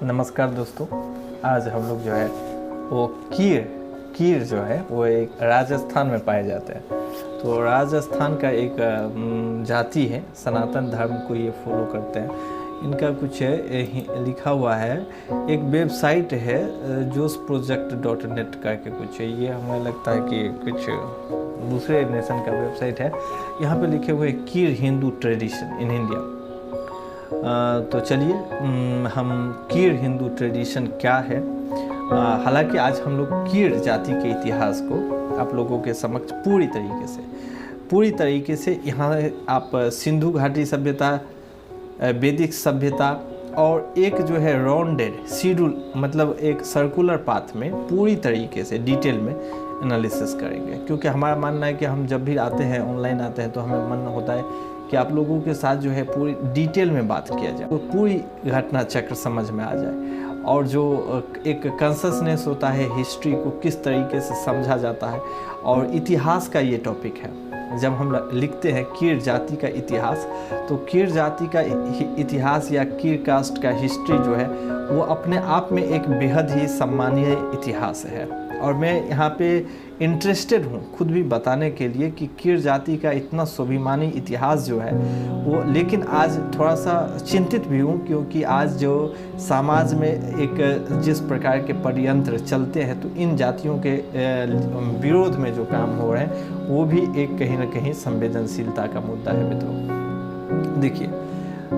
नमस्कार दोस्तों। आज हम लोग जो है वो कीर जो है वो एक राजस्थान में पाए जाते हैं। तो राजस्थान का एक जाति है, सनातन धर्म को ये फॉलो करते हैं। इनका कुछ लिखा हुआ है, एक वेबसाइट है JOSproject.net करके कुछ है। ये हमें लगता है कि कुछ दूसरे नेशन का वेबसाइट है। यहाँ पे लिखे हुए कीर हिंदू ट्रेडिशन इन इंडिया। तो चलिए हम कीर हिंदू ट्रेडिशन क्या है। हालांकि आज हम लोग कीर जाति के इतिहास को आप लोगों के समक्ष पूरी तरीके से यहाँ आप सिंधु घाटी सभ्यता, वैदिक सभ्यता और एक जो है राउंडेड शेड्यूल, मतलब एक सर्कुलर पाथ में पूरी तरीके से डिटेल में एनालिसिस करेंगे। क्योंकि हमारा मानना है कि हम जब भी आते हैं, ऑनलाइन आते हैं, तो हमें मन होता है कि आप लोगों के साथ जो है पूरी डिटेल में बात किया जाए, तो पूरी घटना चक्र समझ में आ जाए। और जो एक कॉन्शसनेस होता है, हिस्ट्री को किस तरीके से समझा जाता है, और इतिहास का ये टॉपिक है। जब हम लिखते हैं कीर जाति का इतिहास, तो कीर जाति का इतिहास या कीर कास्ट का हिस्ट्री जो है वो अपने आप में एक बेहद ही सम्मानीय इतिहास है। और मैं यहाँ पे इंटरेस्टेड हूँ खुद भी बताने के लिए कि कीर जाति का इतना स्वाभिमानी इतिहास जो है वो, लेकिन आज थोड़ा सा चिंतित भी हूँ, क्योंकि आज जो समाज में एक जिस प्रकार के षड्यंत्र चलते हैं, तो इन जातियों के विरोध में जो काम हो रहे हैं वो भी एक कहीं ना कहीं संवेदनशीलता का मुद्दा है मित्रों। देखिए,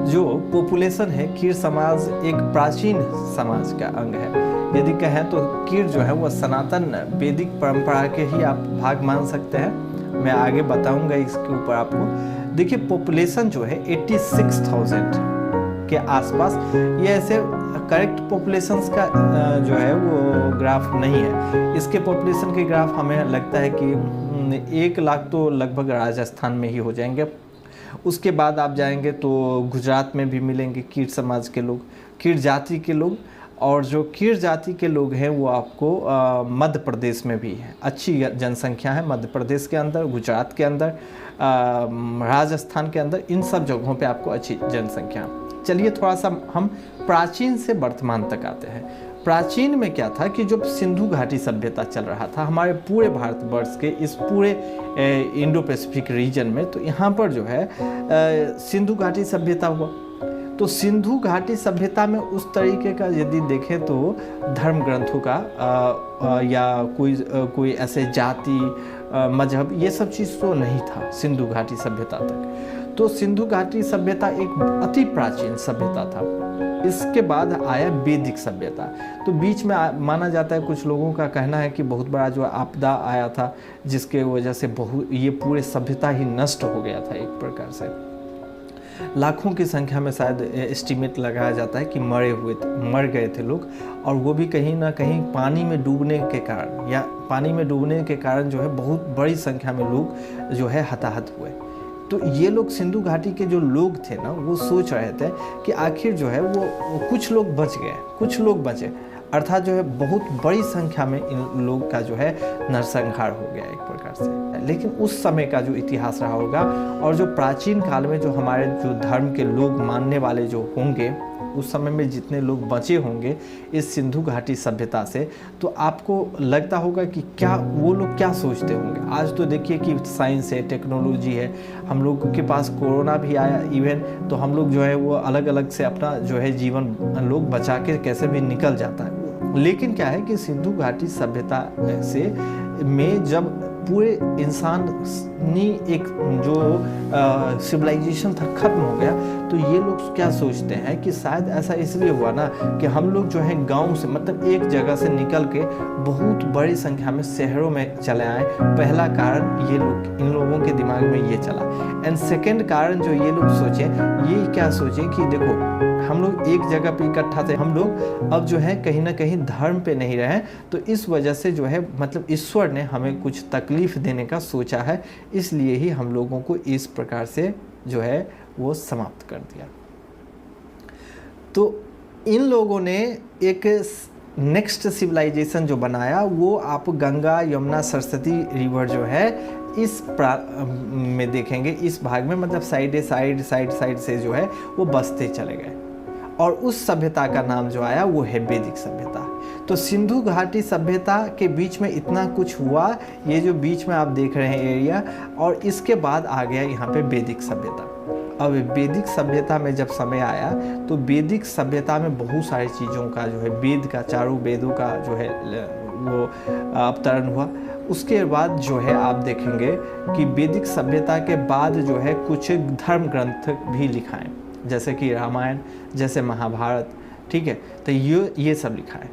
जो पॉपुलेशन है, कीर समाज एक प्राचीन समाज का अंग है। यदि कहें तो कीर जो है वो सनातन वैदिक परंपरा के ही आप भाग मान सकते हैं। मैं आगे बताऊंगा इसके ऊपर आपको। देखिए, पॉपुलेशन जो है 86,000 के आसपास, ये ऐसे करेक्ट पॉपुलेशंस का जो है वो ग्राफ नहीं है। इसके पॉपुलेशन के ग्राफ हमें लगता है कि 1 लाख तो लगभग राजस्थान में ही हो जाएंगे। उसके बाद आप जाएंगे तो गुजरात में भी मिलेंगे कीर समाज के लोग, कीर जाति के लोग। और जो कीर जाति के लोग हैं वो आपको मध्य प्रदेश में भी है, अच्छी जनसंख्या है मध्य प्रदेश के अंदर, गुजरात के अंदर, राजस्थान के अंदर, इन सब जगहों पे आपको अच्छी जनसंख्या। चलिए थोड़ा सा हम प्राचीन से वर्तमान तक आते हैं। प्राचीन में क्या था कि जब सिंधु घाटी सभ्यता चल रहा था हमारे पूरे भारतवर्ष के इस पूरे इंडो पैसिफिक रीजन में, तो यहाँ पर जो है सिंधु घाटी सभ्यता हुआ। तो सिंधु घाटी सभ्यता में उस तरीके का यदि देखें तो धर्म ग्रंथों का या कोई ऐसे जाति मजहब, ये सब चीज़ तो नहीं था सिंधु घाटी सभ्यता तक। तो सिंधु घाटी सभ्यता एक अति प्राचीन सभ्यता था। इसके बाद आया वैदिक सभ्यता। तो बीच में माना जाता है, कुछ लोगों का कहना है कि बहुत बड़ा जो आपदा आया था, जिसके वजह से ये पूरे सभ्यता ही नष्ट हो गया था। एक प्रकार से लाखों की संख्या में शायद एस्टिमेट लगाया जाता है कि मर गए थे लोग, और वो भी कहीं ना कहीं पानी में डूबने के कारण, या पानी में डूबने के कारण जो है बहुत बड़ी संख्या में लोग जो है हताहत हुए। तो ये लोग सिंधु घाटी के जो लोग थे ना, वो सोच रहे थे कि आखिर जो है वो कुछ लोग बच गए, कुछ लोग बचे, अर्थात जो है बहुत बड़ी संख्या में इन लोग का जो है नरसंहार हो गया एक प्रकार से। लेकिन उस समय का जो इतिहास रहा होगा, और जो प्राचीन काल में जो हमारे जो धर्म के लोग मानने वाले जो होंगे, उस समय में जितने लोग बचे होंगे इस सिंधु घाटी सभ्यता से, तो आपको लगता होगा कि क्या वो लोग क्या सोचते होंगे। आज तो देखिए कि साइंस है, टेक्नोलॉजी है, हम लोगों के पास कोरोना भी आया इवन, तो हम लोग जो है वो अलग अलग से अपना जो है जीवन लोग बचा के कैसे भी निकल जाता है। लेकिन क्या है कि सिंधु घाटी सभ्यता से में जब पूरे इंसानी एक जो सिविलाइजेशन था खत्म हो गया, तो ये लोग क्या सोचते हैं कि शायद ऐसा इसलिए हुआ ना कि हम लोग जो है गांव से, मतलब एक जगह से निकल के बहुत बड़ी संख्या में शहरों में चले आए। पहला कारण इन लोगों के दिमाग में ये चला। एंड सेकेंड कारण जो ये लोग सोचे, ये क्या सोचे कि देखो हम लोग एक जगह पे इकट्ठा थे, हम लोग अब जो है कहीं ना कहीं धर्म पे नहीं रहे, तो इस वजह से जो है मतलब ईश्वर ने हमें कुछ तकलीफ देने का सोचा है, इसलिए ही हम लोगों को इस प्रकार से जो है वो समाप्त कर दिया। तो इन लोगों ने एक नेक्स्ट सिविलाइजेशन जो बनाया, वो आप गंगा यमुना सरस्वती रिवर जो है इस में देखेंगे, इस भाग में मतलब साइड से जो है वो बसते चले गए। और उस सभ्यता का नाम जो आया वो है वैदिक सभ्यता। तो सिंधु घाटी सभ्यता के बीच में इतना कुछ हुआ, ये जो बीच में आप देख रहे हैं एरिया, और इसके बाद आ गया यहाँ पे वैदिक सभ्यता। अब वैदिक सभ्यता में जब समय आया तो वैदिक सभ्यता में बहुत सारी चीज़ों का जो है वेद का, चारों वेदों का जो है वो अवतरण हुआ। उसके बाद जो है आप देखेंगे कि वैदिक सभ्यता के बाद जो है कुछ धर्म ग्रंथ भी लिखा है, जैसे कि रामायण, जैसे महाभारत, ठीक है। तो ये सब लिखा है।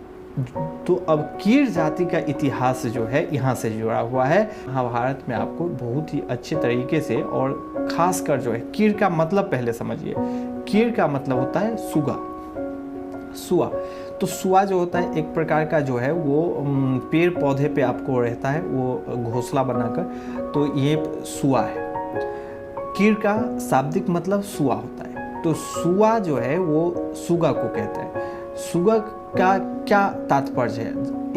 तो अब कीर जाति का इतिहास जो है यहाँ से जुड़ा हुआ है। महाभारत में आपको बहुत ही अच्छे तरीके से, और खासकर जो है कीर का मतलब पहले समझिए। कीर का मतलब होता है सुगा, सुआ। तो सुआ जो होता है एक प्रकार का जो है वो पेड़ पौधे पे आपको रहता है, वो घोंसला बनाकर, तो ये सुआ है। कीर का शाब्दिक मतलब सुआ होता है। तो सुआ जो है वो सुगा को कहते हैं। सुगा का क्या तात्पर्य है,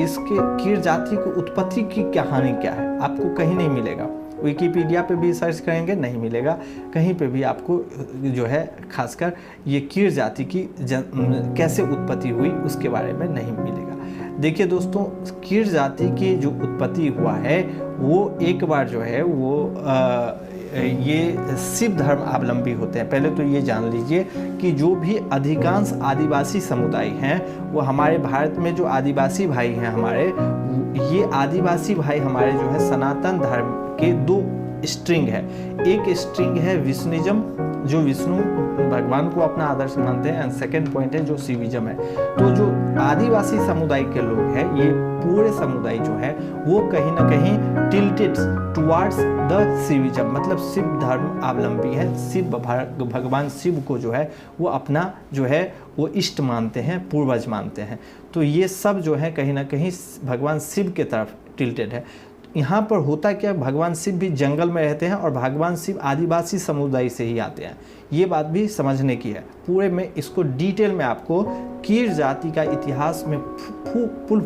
इसके कीर जाति की उत्पत्ति की कहानी क्या है, आपको कहीं नहीं मिलेगा। विकिपीडिया पे भी सर्च करेंगे नहीं मिलेगा, कहीं पे भी आपको जो है खासकर ये कीर जाति की कैसे उत्पत्ति हुई उसके बारे में नहीं मिलेगा। देखिए दोस्तों, कीर जाति की जो उत्पत्ति हुआ है वो एक बार जो है वो ये शिव धर्म अवलंबी होते हैं। पहले तो ये जान लीजिए कि जो भी अधिकांश आदिवासी समुदाय हैं, वो हमारे भारत में जो आदिवासी भाई हैं हमारे, ये आदिवासी भाई हमारे जो है सनातन धर्म के दो स्ट्रिंग है। एक स्ट्रिंग है विष्णुइज्म, जो विष्णु भगवान को अपना आदर्श मानते हैं, एंड सेकेंड पॉइंट है जो शिविज्म है। तो जो आदिवासी समुदाय के लोग हैं, ये पूरे समुदाय जो है वो कहीं ना कहीं टिल्टेड टुवार्ड्स द शिविज्म, मतलब शिव धर्म अवलंबी है। शिव भगवान शिव को जो है वो अपना जो है वो इष्ट मानते हैं, पूर्वज मानते हैं। तो ये सब जो है कहीं ना कहीं भगवान शिव के तरफ टिल्टेड है। यहाँ पर होता क्या, भगवान शिव भी जंगल में रहते हैं और भगवान शिव आदिवासी समुदाय से ही आते हैं। ये बात भी समझने की है। पूरे में इसको डिटेल में आपको कीर जाति का इतिहास में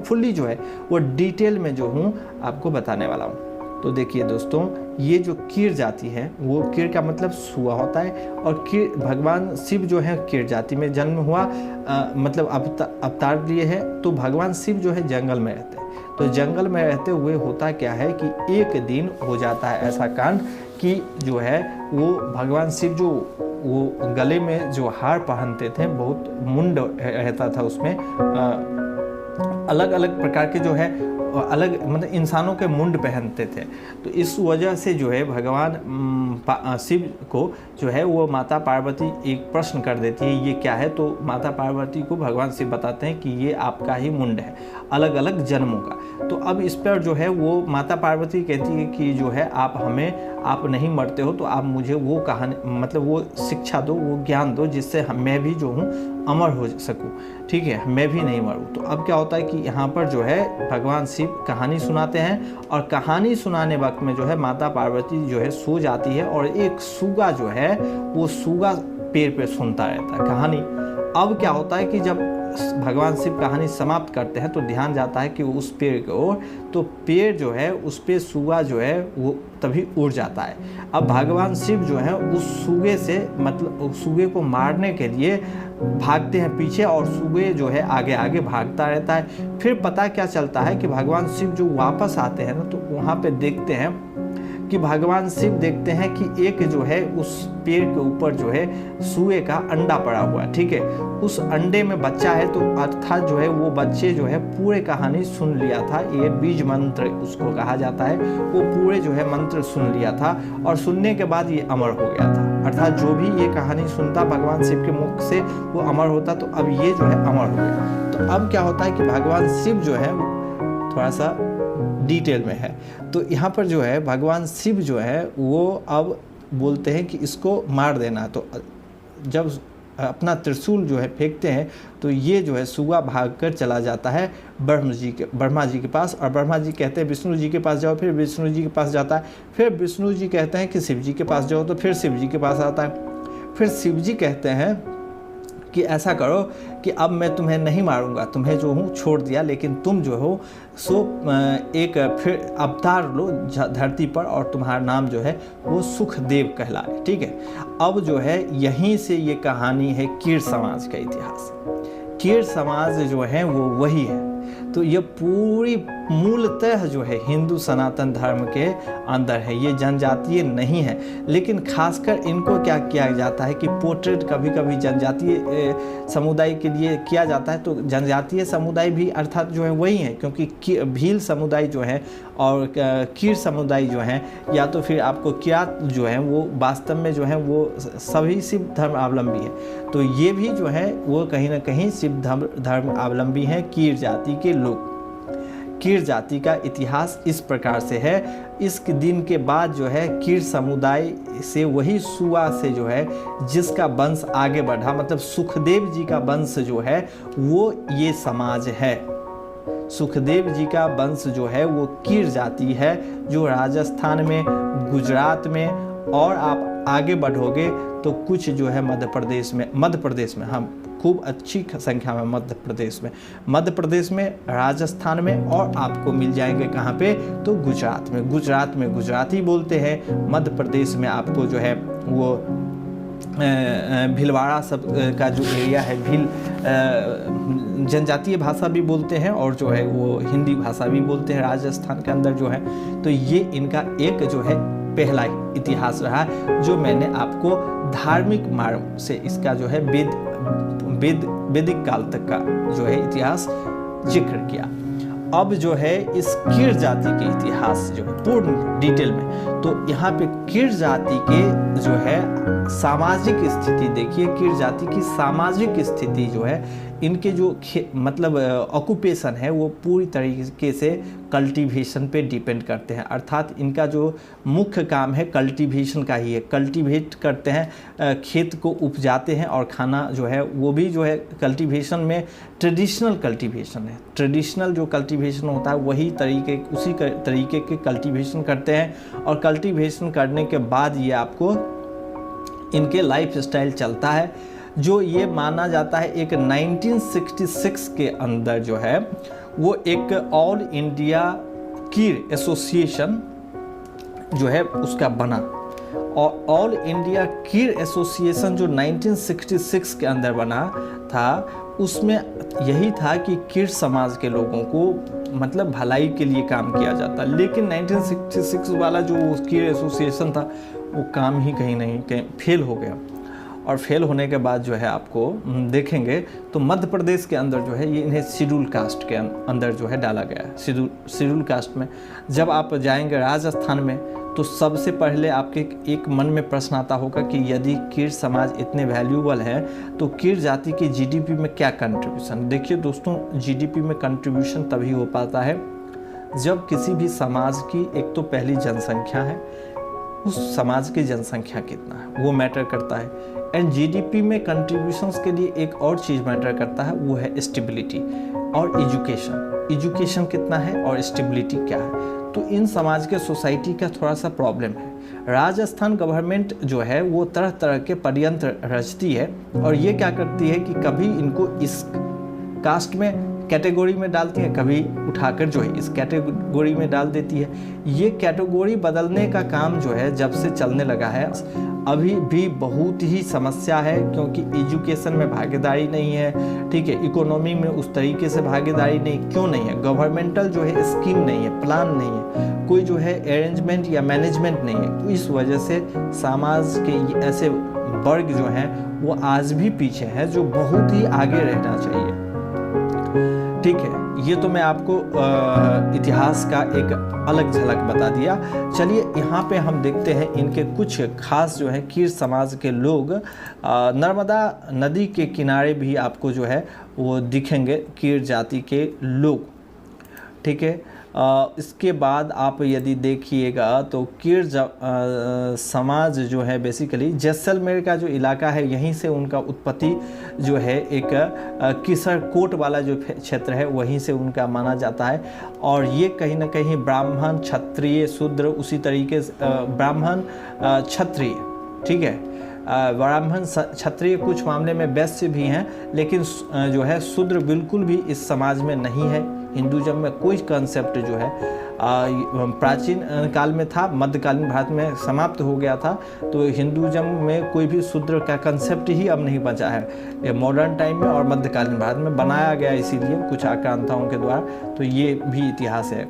फुल्ली जो है वो डिटेल में जो हूँ आपको बताने वाला हूँ। तो देखिए दोस्तों, ये जो कीर जाति है, वो कीर का मतलब सुआ होता है, और कीर भगवान शिव जो है कीर जाति में जन्म हुआ, मतलब अवतार लिए है। तो भगवान शिव जो है जंगल में रहते हैं। तो जंगल में रहते हुए होता क्या है कि एक दिन हो जाता है ऐसा कांड कि जो है वो भगवान शिव जो वो गले में जो हार पहनते थे, बहुत मुंड रहता था उसमें, अलग अलग प्रकार के जो है अलग मतलब इंसानों के मुंड पहनते थे। तो इस वजह से जो है भगवान शिव को जो है वो माता पार्वती एक प्रश्न कर देती है, ये क्या है। तो माता पार्वती को भगवान शिव बताते हैं कि ये आपका ही मुंड है, अलग अलग जन्मों का। तो अब इस पर जो है वो माता पार्वती कहती है कि जो है आप नहीं मरते हो, तो आप मुझे वो कहानी मतलब वो शिक्षा दो, वो ज्ञान दो, जिससे मैं भी जो हूँ अमर हो सकूँ, ठीक है, मैं भी नहीं मरूँ। तो अब क्या होता है कि यहाँ पर जो है भगवान शिव कहानी सुनाते हैं, और कहानी सुनाने वक्त में जो है माता पार्वती जो है सो जाती है, और एक सूगा जो है वो सूगा पेड़ पे सुनता रहता है कहानी। अब क्या होता है कि जब भगवान शिव कहानी समाप्त करते हैं तो ध्यान जाता है कि उस पेड़ की ओर, तो पेड़ जो है उस पे सूगा जो है वो तभी उड़ जाता है। अब भगवान शिव जो है उस सूगे से मतलब उस सूगे को मारने के लिए भागते हैं पीछे, और सूगे जो है आगे आगे भागता रहता है। फिर पता क्या चलता है कि भगवान शिव जो वापस आते हैं ना, तो वहाँ पे देखते हैं कि भगवान शिव देखते हैं कि एक जो है उस पेड़ के ऊपर जो है सूए का अंडा पड़ा हुआ है, ठीक है। उस अंडे में बच्चा है, तो अर्थात जो है वो बच्चे जो है पूरे कहानी सुन लिया था। ये बीज मंत्र उसको कहा जाता है। वो पूरे जो है मंत्र सुन लिया था, और सुनने के बाद ये अमर हो गया था। अर्थात जो भी ये कहानी सुनता भगवान शिव के मुख से वो अमर होता। तो अब ये जो है अमर हो गया। तो अब क्या होता है कि भगवान शिव जो है थोड़ा सा डिटेल में है। तो यहाँ पर जो है भगवान शिव जो है वो अब बोलते हैं कि इसको मार देना। तो जब अपना त्रिशूल जो है फेंकते हैं, तो ये जो है सूगा भागकर चला जाता है ब्रह्मा जी के पास, और ब्रह्मा जी कहते हैं विष्णु जी के पास जाओ, फिर विष्णु जी के पास जाता है, फिर विष्णु जी कहते हैं कि शिव जी के पास जाओ, तो फिर शिव जी के पास आता है, फिर शिव जी कहते हैं कि ऐसा करो कि अब मैं तुम्हें नहीं मारूंगा, तुम्हें जो हूँ छोड़ दिया, लेकिन तुम जो हो सो एक फिर अवतार लो धरती पर और तुम्हारा नाम जो है वो सुखदेव कहलाए। ठीक है, अब जो है यहीं से ये कहानी है कीर समाज का इतिहास। कीर समाज जो है वो वही है। तो ये पूरी मूलतः जो है हिंदू सनातन धर्म के अंदर है, ये जनजातीय नहीं है। लेकिन खासकर इनको क्या किया जाता है कि पोर्ट्रेट कभी कभी जनजातीय समुदाय के लिए किया जाता है। तो जनजातीय समुदाय भी अर्थात जो है वही है, क्योंकि भील समुदाय जो है और कीर समुदाय जो है, या तो फिर आपको किरात जो है वो वास्तव में जो है वो सभी शिव धर्मावलंबी है। तो ये भी जो है वो कहीं ना कहीं शिव धर्मावलंबी हैं, कीर जाति के लोग। कीर जाति का इतिहास इस प्रकार से है। इस दिन के बाद जो है कीर समुदाय से वही सुआ से जो है जिसका वंश आगे बढ़ा, मतलब सुखदेव जी का वंश जो है वो ये समाज है। सुखदेव जी का वंश जो है वो कीर जाति है, जो राजस्थान में, गुजरात में, और आप आगे बढ़ोगे तो कुछ जो है मध्य प्रदेश में हम खूब अच्छी संख्या में मध्य प्रदेश में, राजस्थान में, और आपको मिल जाएंगे कहाँ पे, तो गुजरात में गुजराती बोलते हैं। मध्य प्रदेश में आपको जो है वो भीलवाड़ा सब का जो एरिया है, भील जनजातीय भाषा भी बोलते हैं और जो है वो हिंदी भाषा भी बोलते हैं राजस्थान के अंदर जो है। तो ये इनका एक जो है पहला इतिहास रहा, जो मैंने आपको धार्मिक मार्ग से इसका जो है वैदिक काल तक का जो है इतिहास जिक्र किया। अब जो है इस कीर जाति के इतिहास जो है पूर्ण डिटेल में, तो यहाँ पे कीर जाति के जो है सामाजिक स्थिति देखिए। कीर जाति की सामाजिक स्थिति जो है, इनके जो मतलब ऑक्यूपेशन है वो पूरी तरीके से कल्टीवेशन पे डिपेंड करते हैं। अर्थात इनका जो मुख्य काम है कल्टीवेशन का ही है। कल्टीवेट करते हैं, खेत को उपजाते हैं और खाना जो है वो भी जो है कल्टीवेशन में ट्रेडिशनल कल्टीवेशन है। ट्रेडिशनल जो कल्टीवेशन होता है वही उसी तरीके के कल्टीवेशन करते हैं, और कल्टीवेशन करने के बाद ये आपको इनके लाइफ स्टाइल चलता है, जो ये माना जाता है। एक 1966 के अंदर जो है वो एक ऑल इंडिया कीर एसोसिएशन जो है उसका बना, और ऑल इंडिया कीर एसोसिएशन जो 1966 के अंदर बना था, उसमें यही था कि कीर समाज के लोगों को मतलब भलाई के लिए काम किया जाता। लेकिन 1966 वाला जो कीर एसोसिएशन था वो काम ही कहीं फेल हो गया, और फेल होने के बाद जो है आपको देखेंगे तो मध्य प्रदेश के अंदर जो है ये इन्हें शेड्यूल कास्ट के अंदर जो है डाला गया है। शेड्यूल कास्ट में जब आप जाएंगे राजस्थान में, तो सबसे पहले आपके एक मन में प्रश्न आता होगा कि यदि कीर समाज इतने वैल्यूबल है तो कीर जाति की जीडीपी में क्या कंट्रीब्यूशन। देखिए दोस्तों, जीडीपी में कंट्रीब्यूशन तभी हो पाता है जब किसी भी समाज की एक तो पहली जनसंख्या है, उस समाज की जनसंख्या कितना है वो मैटर करता है। एंड जीडीपी में कंट्रीब्यूशंस के लिए एक और चीज़ मैटर करता है, वो है स्टेबिलिटी और एजुकेशन कितना है और स्टेबिलिटी क्या है। तो इन समाज के सोसाइटी का थोड़ा सा प्रॉब्लम है। राजस्थान गवर्नमेंट जो है वो तरह तरह के षड्यंत्र रचती है, और ये क्या करती है कि कभी इनको इस कास्ट में कैटेगरी में डालती है, कभी उठाकर जो है इस कैटेगरी में डाल देती है। ये कैटेगरी बदलने का काम जो है जब से चलने लगा है, अभी भी बहुत ही समस्या है, क्योंकि एजुकेशन में भागीदारी नहीं है, ठीक है, इकोनॉमी में उस तरीके से भागीदारी नहीं। क्यों नहीं है? गवर्नमेंटल जो है स्कीम नहीं है, प्लान नहीं है, कोई जो है अरेंजमेंट या मैनेजमेंट नहीं है। तो इस वजह से समाज के ऐसे वर्ग जो हैं वो आज भी पीछे हैं, जो बहुत ही आगे रहना चाहिए। ठीक है, ये तो मैं आपको इतिहास का एक अलग झलक बता दिया। चलिए यहाँ पे हम देखते हैं इनके कुछ खास जो है कीर समाज के लोग। नर्मदा नदी के किनारे भी आपको जो है वो दिखेंगे कीर जाति के लोग। ठीक है, इसके बाद आप यदि देखिएगा तो कीर समाज जो है बेसिकली जैसलमेर का जो इलाका है, यहीं से उनका उत्पत्ति जो है एक किसरकोट वाला जो क्षेत्र है वहीं से उनका माना जाता है। और ये कहीं ना कहीं ब्राह्मण, क्षत्रिय, शूद्र, उसी तरीके से ब्राह्मण, क्षत्रिय, ठीक है, ब्राह्मण क्षत्रिय कुछ मामले में वैश्य भी हैं, लेकिन जो है शूद्र बिल्कुल भी इस समाज में नहीं है। हिंदुज़म में कोई कंसेप्ट जो है प्राचीन काल में था, मध्यकालीन भारत में समाप्त हो गया था, तो हिंदुज़म में कोई भी शूद्र का कंसेप्ट ही अब नहीं बचा है। ये मॉडर्न टाइम में और मध्यकालीन भारत में बनाया गया इसीलिए कुछ आक्रांताओं के द्वारा, तो ये भी इतिहास है।